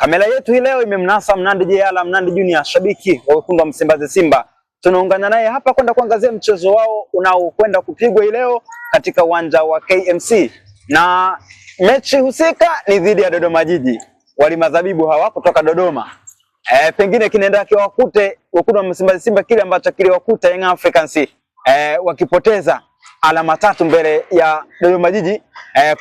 Kamera yetu hii leo imemnasa Mnandi Jayala, Mnandi Junior, shabiki wa wekundu wa Msimbazi Simba. Tunaungana naye hapa kwenda kuangazia mchezo wao unaokwenda kupigwa hii leo katika uwanja wa KMC. Na mechi husika ni dhidi ya Dodoma Jiji. Walimadhabibu hawa kutoka Dodoma. Pengine kinaenda kiwakute wekundu wa Msimbazi Simba kile ambacho kiliwakuta Young Africans wakipoteza alama 3 mbele ya Dodoma Jiji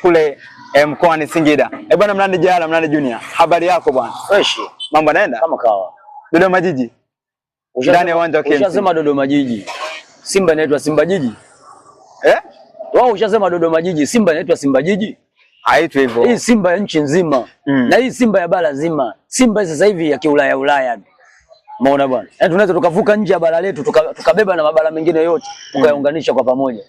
kule mkoani Singida. Bwana Mnandi Jayala, Mnandi Junior, habari yako bwana? Fresh. Mambo naenda? Kama kawa. Dodoma Jiji. Ndani ya uwanja wa KMC. Ushasema Dodoma Jiji. Simba inaitwa Simba Jiji. Wao ushasema Dodoma Jiji, Simba inaitwa Simba Jiji. Haitwi hivyo. Hii Simba ya nchi nzima. Na hii Simba ya bara zima. Simba sasa hivi ya kiulaya Ulaya. Umeona bwana? Yaani tunaweza tukavuka nje ya bara letu tukabeba na mabara mengine yote tukayaunganisha kwa pamoja.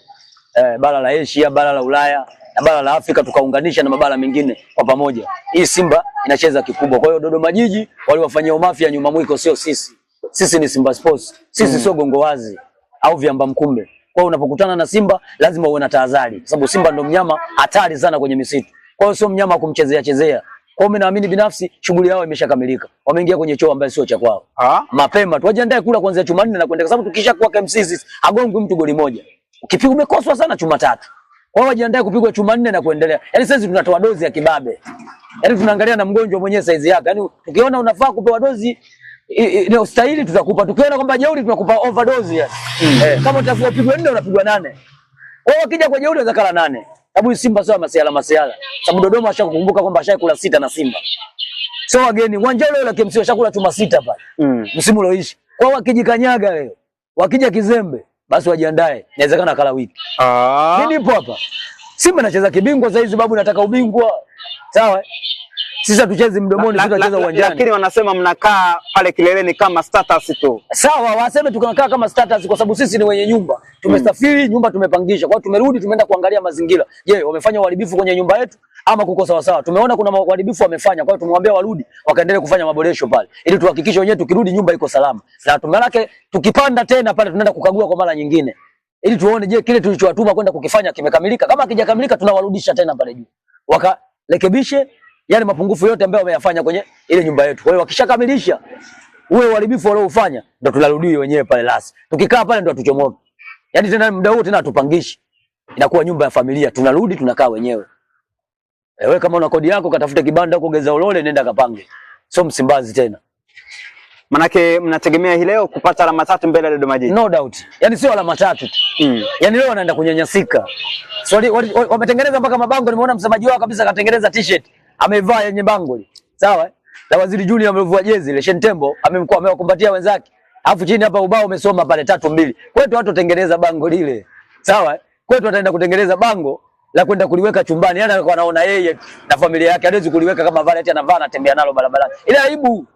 Bara la Asia, bara la Ulaya na bara la Afrika tukaunganisha na mabara mengine kwa pamoja. Hii Simba inacheza kikubwa. Kwa hiyo Dodoma Jiji waliwafanyia mafia nyuma mwiko, sio sisi. Sisi ni Simba Sports. Sisi sio gongo wazi au viamba mkumbe. Kwa hiyo unapokutana na Simba lazima uwe na tahadhari, sababu Simba ndo mnyama hatari sana kwenye misitu. Kwa hiyo sio mnyama kumchezea chezea. Kwa hiyo mimi naamini binafsi shughuli yao imeshakamilika. Wameingia kwenye choo ambaye sio cha kwao. Mapema tu wajiandae kula kuanzia Jumanne na kwenda, kwa sababu tukisha kuwa KMC sisi agongwi mtu goli moja. Ukipigwa umekoswa sana chuma 3. Kwa hiyo wajiandae kupigwa Jumanne na kuendelea. Yaani sasa tunatoa dozi ya kibabe. Yaani tunaangalia na mgonjwa mwenyewe size yake. Yaani tukiona unafaa kupewa dozi ni ustahili tutakupa. Tukiona kwamba jeuri tunakupa overdose yani. Kama utafuwa pigwa 4 unapigwa 8. Kwa hiyo wakija kwa jeuri unaweza kala 8. Sababu Simba sio masiala. Sababu Dodoma ashakukumbuka kwamba ashakula 6 na Simba. Sio wageni. Uwanja ule wa KMC ashakula chuma 6 pale. Msimu uloishi. Kwa hiyo wakijikanyaga leo, wakija kizembe, basi wajiandae. Inawezekana kala wiki. Mimi nipo hapa. Simba anacheza kibingwa sasa hizi, babu nataka ubingwa. Sawa? Sisi hatuchezi mdomoni, sisi tunacheza uwanjani. Lakini wanasema mnakaa pale kileleni kama status tu. Sawa, waseme tunakaa kama status kwa sababu sisi ni wenye nyumba. Tumesafiri, nyumba tumepangisha. Kwa hiyo tumerudi, tumeenda kuangalia mazingira. Je, wamefanya uharibifu kwenye nyumba yetu ama kuko sawa sawa? Tumeona kuna uharibifu wamefanya. Kwa hiyo tumemwambia warudi, wakaendelee kufanya maboresho pale. Ili tuhakikishe wenyewe tukirudi nyumba iko salama. Na tumelake tukipanda tena pale tunaenda kukagua kwa mara nyingine. Ili tuone je kile tulichowatuma kwenda kukifanya kimekamilika. Kama hakijakamilika tunawarudisha tena pale juu. Wakarekebishe yale mapungufu yote ambayo wameyafanya kwenye ile nyumba yetu. Kwa hiyo wakishakamilisha ule uharibifu waliofanya ndio tunarudi wenyewe pale lasi. Tukikaa pale ndio tuchomoke. Yaani tena muda wote tena tupangishi. Inakuwa nyumba ya familia, tunarudi tunakaa wenyewe. Wewe kama una kodi yako katafute kibanda huko Geza Ulole nenda kapange. Sio Msimbazi tena. Manake mnategemea hii leo kupata alama 3 mbele ya Dodoma Jiji. No doubt. Yaani sio alama 3 tu. Yaani leo wanaenda kunyanyasika. So wametengeneza mpaka mabango, nimeona msemaji wao kabisa katengeneza t-shirt. Amevaa yenye bango. Sawa? Na Waziri Junior amevua jezi ile Shentembo amewakumbatia wenzake. Alafu chini hapa ubao umesoma pale 3-2. Kwetu watu tengeneza bango lile. Sawa? Kwetu wataenda kutengeneza bango la kwenda kuliweka chumbani. Yaani alikuwa anaona yeye na familia yake hawezi kuliweka kama vile eti anavaa anatembea nalo barabarani. Ile aibu.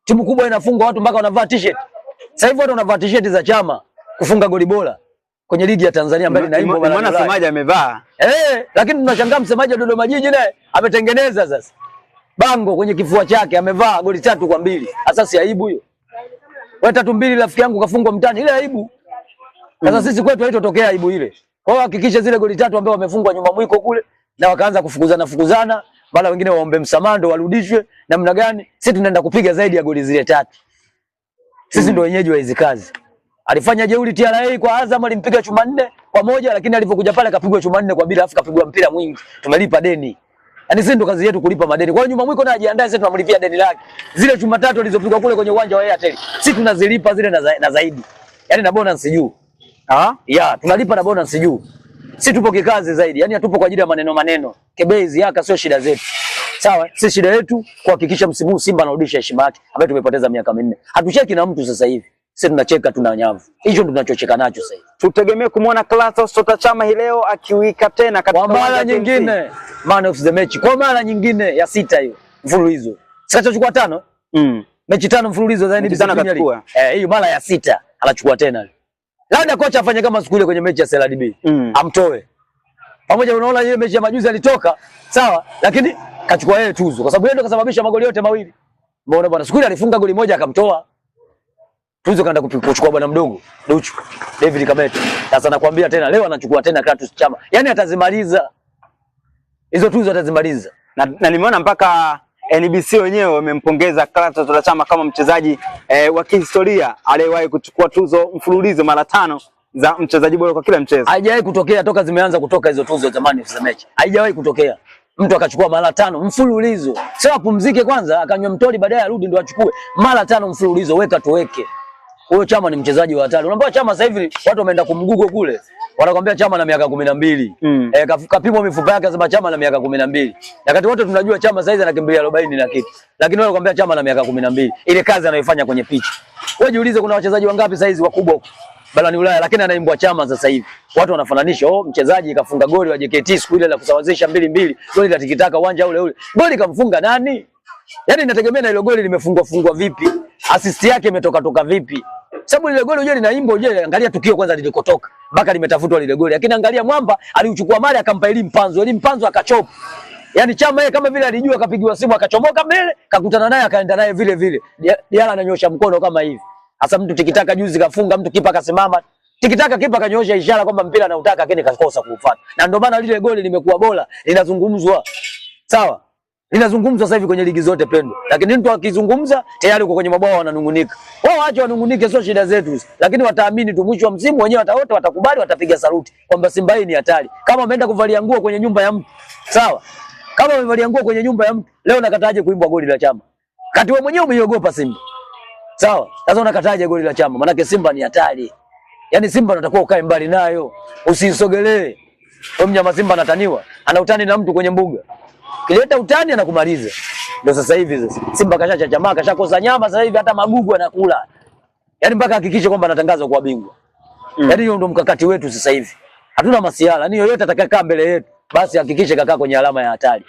Timu kubwa inafungwa watu mpaka wanavaa t-shirt. Sasa hivi watu wanavaa t-shirt za chama kufunga goli bora kwenye ligi ya Tanzania mbali na hivyo bwana msemaji amevaa. Lakini tunashangaa msemaji wa Dodoma Jiji naye ametengeneza sasa bango kwenye kifua chake, amevaa goli 3-2. Sasa si aibu hiyo? Wewe 3-2 rafiki yangu kafungwa mtani, ile aibu. Sasa sisi kwetu haitotokea aibu ile. Kwa hiyo hakikisha zile goli 3 ambao wamefungwa nyuma mwiko kule na wakaanza kufukuzana, bala wengine waombe msamaha ndio warudishwe namna gani? Sisi tunaenda kupiga zaidi ya goli zile 3. Sisi ndio wenyeji wa hizo kazi. Alifanya jeuri TRA kwa Azam, alimpiga chuma 4-1, lakini alipokuja pale kapigwa chuma 4-2, afu kapigwa mpira mwingi. Tumelipa deni. Yaani sisi ndo kazi yetu kulipa madeni. Kwa hiyo nyuma mwiko na ajiandae, sisi tunamlipia deni lake. Zile chuma 3 alizopigwa kule kwenye uwanja wa Airtel, sisi tunazilipa zile na zaidi. Yaani na bonus juu. Tunalipa na bonus juu. Sisi tupo kikazi zaidi. Yaani hatupo kwa ajili ya maneno. Kebezi yaka sio shida zetu. Sawa? Sisi shida yetu kuhakikisha msimu huu Simba anarudisha heshima yake ambayo tumepoteza miaka 4. Hatucheki na mtu sasa hivi. Sisi tunacheka tuna nyavu. Hicho ndio tunachocheka nacho sasa hivi. Tutegemee kumuona Clatous Chota Chama hii leo akiwika tena katika mara nyingine man of the match. Kwa mara nyingine ya 6 hiyo mfululizo. Sasa chukua 5. Mechi 5 mfululizo zaidi bisa akachukua. Hiyo mara ya 6 anachukua tena. Labda kocha afanye kama siku ile kwenye mechi ya CRDB. Amtoe. Pamoja unaona ile mechi ya majuzi alitoka, sawa? Lakini kachukua yeye tuzo kwa sababu yeye ndo kasababisha magoli yote mawili. Mbona bwana siku ile alifunga goli moja akamtoa. Tuzo kaenda kuchukua bwana mdogo Duchu David Kameta. Sasa nakwambia tena leo anachukua tena Clatous Chama. Yaani atazimaliza. Hizo tuzo atazimaliza. Na nimeona mpaka NBC wenyewe wamempongeza Clatous Chama kama mchezaji wa kihistoria aliyewahi kuchukua tuzo mfululizo mara 5 za mchezaji bora kwa kila mchezo. Haijawahi kutokea toka zimeanza kutoka hizo tuzo zamani za mechi. Haijawahi kutokea. Mtu akachukua mara 5 mfululizo. Sio apumzike kwanza akanywa mtoli baadaye arudi ndio achukue. Mara 5 mfululizo, weka tuweke. Huyo Chama ni mchezaji wa hatari. Unaambia Chama sasa hivi watu wameenda kumgugo kule. Wanakuambia Chama na miaka 12. Kapimwa mifupa yake asema Chama na miaka 12. Wakati wote tunajua Chama sasa hivi anakimbilia 40 na kitu. Lakini wao wanakuambia Chama na miaka 12. Ile kazi anayoifanya kwenye pitch. Wewe jiulize kuna wachezaji wangapi sasa hivi wakubwa barani Ulaya lakini anaimbwa Chama sasa hivi. Watu wanafananisha mchezaji kafunga goli wa JKT siku ile la kusawazisha 2-2, goli la tikitaka uwanja ule ule. Goli kamfunga nani? Yaani inategemea na ile goli limefungwa vipi? Assist yake imetoka vipi? Sababu ile goli unajua linaimbwa, unajua angalia tukio kwanza lilikotoka mpaka limetafutwa lile goli. Lakini angalia Mwamba aliuchukua mali akampa Elie Mpanzu akachopa. Yaani Chama yeye kama vile alijua akapigiwa simu akachomoka mbele, kakutana naye akaenda naye vile. Diala ananyosha mkono kama hivi. Hasa mtu tikitaka juzi kafunga, mtu kipa akasimama. Tikitaka kipa kanyosha ishara kwamba mpira anautaka lakini kakosa kuufuata. Na ndio maana lile goli limekuwa bora, linazungumzwa. Sawa? Linazungumzwa sasa hivi kwenye ligi zote pendwa. Lakini mtu akizungumza tayari uko kwenye mabao wananungunika. Wao waache wanungunike, sio shida zetu. Lakini wataamini tu mwisho wa msimu wenyewe wote watakubali, watapiga saluti kwamba Simba hii ni hatari. Kama wameenda kuvalia nguo kwenye nyumba ya mtu. Sawa? Kama wamevalia nguo kwenye nyumba ya mtu, leo nakataje kuimbwa goli la Chama? Kati wewe mwenyewe umeiogopa Simba. Sawa? Sasa unakataje goli la Chama? Maana Simba ni hatari. Yaani Simba unatakiwa ukae mbali nayo. Usisogelee. Wewe mnyama Simba anataniwa, anautani na mtu kwenye mbuga. Kileta utani anakumaliza. Ndio sasa hivi sasa. Simba kashacha Chama, kashakosa nyama sasa hivi hata magugu anakula. Yaani mpaka hakikishe kwamba anatangaza kuwa bingwa. Yaani hiyo ndio mkakati wetu sasa hivi. Hatuna masiala. Yaani yoyote atakayekaa mbele yetu, basi hakikishe kakaa kwenye alama ya hatari.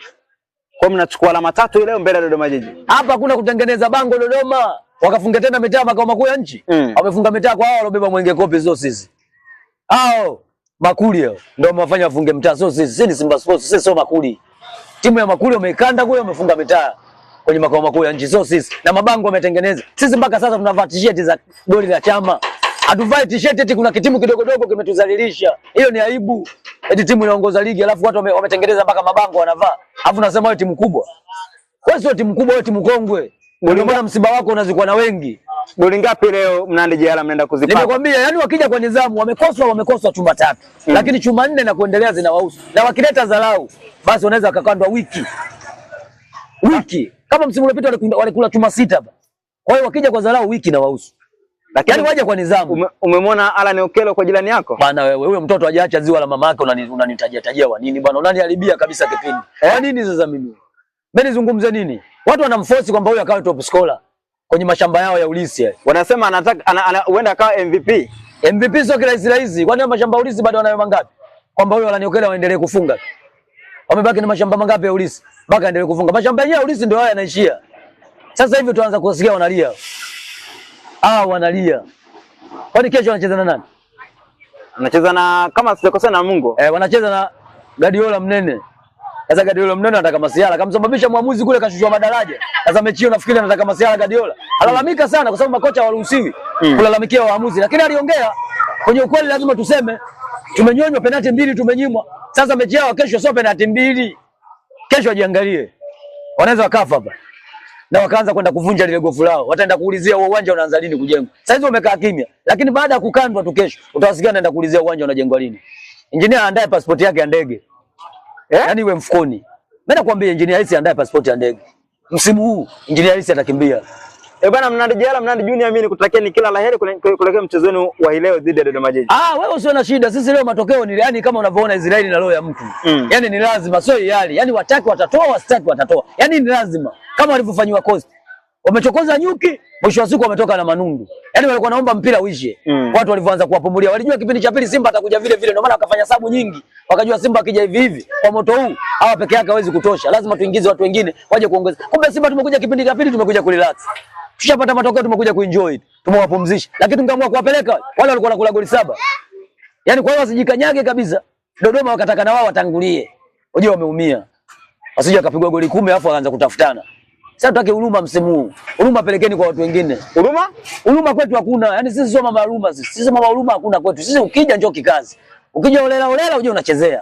Kwa mnachukua alama 3 leo mbele ya Dodoma Jiji. Hapa hakuna kutengeneza bango Dodoma. Wakafunga tena mitaa makao makuu ya nchi. Wamefunga mitaa kwa hao waliobeba Mwenge Kopi sio sisi. Hao Makuli hao ndio wamefanya wafunge mitaa sio sisi. Sisi ni Simba Sports, sisi sio Makuli. Timu ya Makuli wameikanda kule wamefunga mitaa kwenye makao makuu ya nchi sio sisi. Na mabango wametengeneza. Sisi mpaka sasa tunavaa t-shirt za goli la Chama. Hatuvai t-shirt eti kuna kitimu kidogo kimetuzalilisha. Hiyo ni aibu. Eti timu inaongoza ligi alafu watu wametengeneza mpaka mabango wanavaa. Alafu unasema wewe timu kubwa. Wewe sio timu kubwa, wewe timu kongwe. Ndio maana msiba wako unazikwa na wengi. Goli ngapi leo Mnandi Jela mnaenda kuzipata? Nimekwambia yani wakija kwa nidhamu wamekoswa chuma 3. Lakini chuma 4 na kuendelea zinawahusu. Na wakileta dharau basi wanaweza wakakandwa wiki. Kama msimu uliopita walikula chuma 6 hapa. Kwa hiyo wakija kwa dharau wiki na wahusu. Lakini waje kwa nidhamu. Umemwona Alan Okello kwa jirani yako? Bana wewe huyo mtoto hajaacha ziwa la mama yake unanitajia wa nini bwana? Unaniharibia kabisa kipindi. Kwa nini sasa mimi? Mimi nizungumze nini? Watu wanamforce kwamba huyu akawa top scorer kwenye mashamba yao ya ulisi. Wanasema anataka huenda akawa MVP. MVP sio kirahisi. Kwani mashamba ya ulisi bado wanayo mangapi? Kwamba huyu Alan Okello waendelee kufunga. Wamebaki na mashamba mangapi ya ulisi? Baka aendelee kufunga. Mashamba yenyewe ya ulisi ndio haya yanaishia. Sasa hivi tuanza kusikia wanalia. Wanalia. Kwani kesho wanacheza na nani? Anacheza na kama sijakosea na Mungu. Wanacheza na Guardiola mnene. Sasa Guardiola mnene anataka masiala, kamsababisha muamuzi kule kashushwa madaraja. Sasa mechi hiyo nafikiri anataka masiala Guardiola. Alalamika sana kwa sababu makocha hawaruhusiwi kulalamikia waamuzi, lakini aliongea kwenye ukweli. Lazima tuseme tumenyonywa penalti 2 tumenyimwa. Sasa mechi yao kesho sio penalti 2. Kesho wajiangalie. Wanaweza wakafa hapa. Na wakaanza kwenda kuvunja lile gofu lao. Wataenda kuulizia huo uwanja unaanza lini kujengwa. Sasa hizo wamekaa kimya. Lakini baada ya kukandwa tu kesho utawasikia anaenda kuulizia uwanja unajengwa lini. Engineer aandae passport yake ya ndege. Yaani iwe mfukoni. Mimi nakwambia Engineer Hersi aandae passport ya ndege. Msimu huu Engineer Hersi atakimbia. Bwana Mnandi Jela, Mnandi Junior, mimi nikutakia kila laheri kuelekea mchezoni wa leo dhidi ya Dodoma Jiji. Wewe usio na shida. Sisi leo matokeo ni yani kama unavyoona Israeli na roho ya mtu. Yaani ni lazima, sio hiari. Yaani wataki watatoa, wasitaki watatoa. Yaani ni lazima. Kama walivyofanywa Coast. Wamechokoza nyuki, mwisho wa siku wametoka na manundu. Yaani walikuwa naomba mpira uishe. Watu walivyoanza kuwapumulia. Walijua kipindi cha pili Simba atakuja vile vile. Ndio maana wakafanya sabu nyingi. Wakajua Simba akija hivi kwa moto huu, hawa peke yake hawezi kutosha. Lazima tuingize watu wengine waje kuongeza. Kumbe Simba tumekuja kipindi cha pili tumekuja kurelax. Tushapata matokeo tumekuja kuenjoy. Tumewapumzisha. Lakini tungeamua kuwapeleka wale walikuwa wanakula goli 7. Yaani kwa hiyo wasijikanyage kabisa. Dodoma wakataka na wao watangulie. Unajua wameumia. Wasije wakapigwa goli 10 alafu wakaanza kutafutana. Sasa tutake huruma msimu huu. Huruma pelekeni kwa watu wengine. Huruma kwetu hakuna. Yaani sisi sio mama huruma sisi. Sisi mama huruma hakuna kwetu. Sisi ukija njoo kikazi. Ukija olela uje unachezea.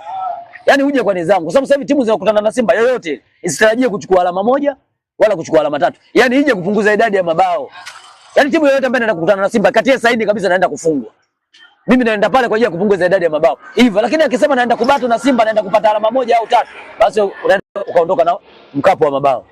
Yaani uje kwa nidhamu. Kwa sababu sasa hivi timu zinakutana na Simba yoyote isitarajie kuchukua alama moja wala kuchukua alama 3. Yaani ije kupunguza idadi ya mabao. Yaani timu yoyote ambayo inaenda kukutana na Simba katia saini kabisa naenda kufungwa. Mimi naenda pale kwa ajili ya kupunguza idadi ya mabao. Hivyo lakini akisema naenda kubatu na Simba naenda kupata alama 1 au 3, basi unaenda ukaondoka na mkapo wa mabao.